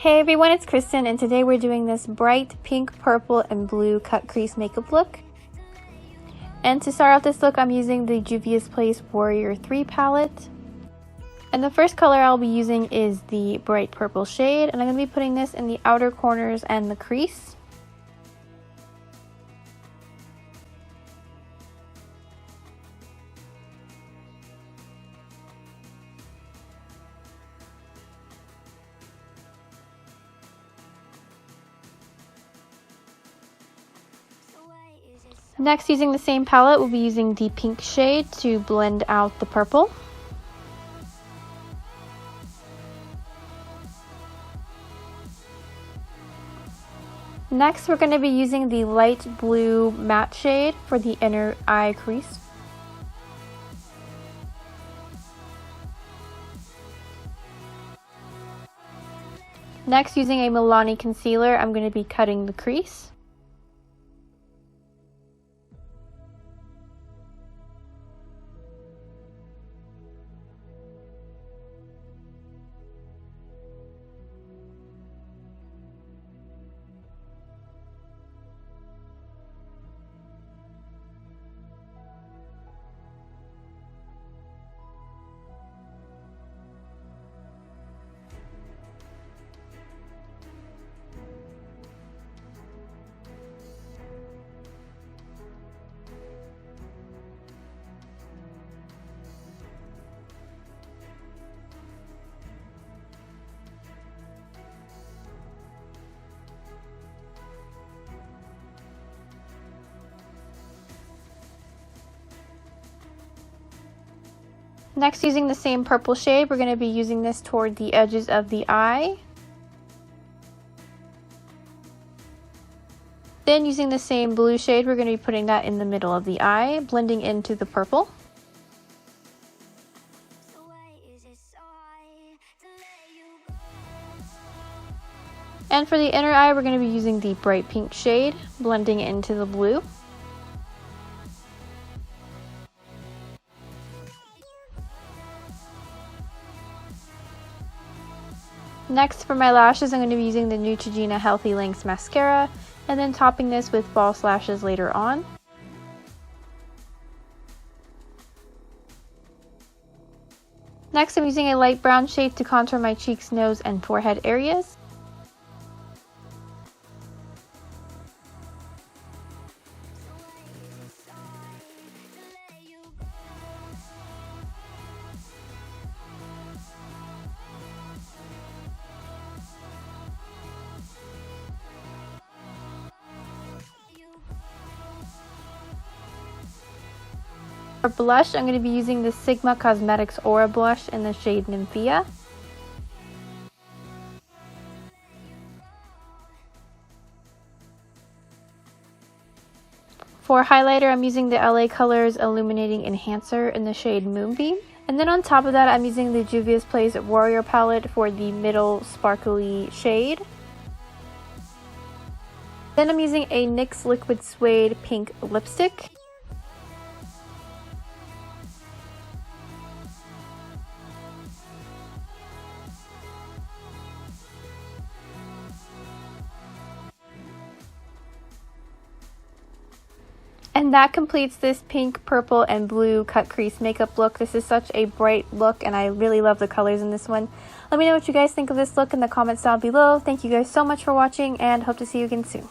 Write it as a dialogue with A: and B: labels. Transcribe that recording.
A: Hey everyone, it's Kristen, and today we're doing this bright pink, purple, and blue cut crease makeup look. And to start off this look, I'm using the Juvia's Place Warrior 3 palette. And the first color I'll be using is the bright purple shade, and I'm going to be putting this in the outer corners and the crease. Next, using the same palette, we'll be using the pink shade to blend out the purple. Next, we're going to be using the light blue matte shade for the inner eye crease. Next, using a Milani Concealer, I'm going to be cutting the crease. Next, using the same purple shade, we're going to be using this toward the edges of the eye. Then, using the same blue shade, we're going to be putting that in the middle of the eye, blending into the purple. And for the inner eye, we're going to be using the bright pink shade, blending into the blue. Next, for my lashes, I'm going to be using the Neutrogena Healthy Lengths Mascara, and then topping this with false lashes later on. Next, I'm using a light brown shade to contour my cheeks, nose, and forehead areas. For blush, I'm going to be using the Sigma Cosmetics Aura Blush in the shade Nymphaea. For highlighter, I'm using the LA Colors Illuminating Enhancer in the shade Moonbeam. And then on top of that, I'm using the Juvia's Place Warrior palette for the middle sparkly shade. Then I'm using a NYX Liquid Suede Pink Lipstick. And that completes this pink, purple, and blue cut crease makeup look. This is such a bright look, and I really love the colors in this one. Let me know what you guys think of this look in the comments down below. Thank you guys so much for watching, and hope to see you again soon.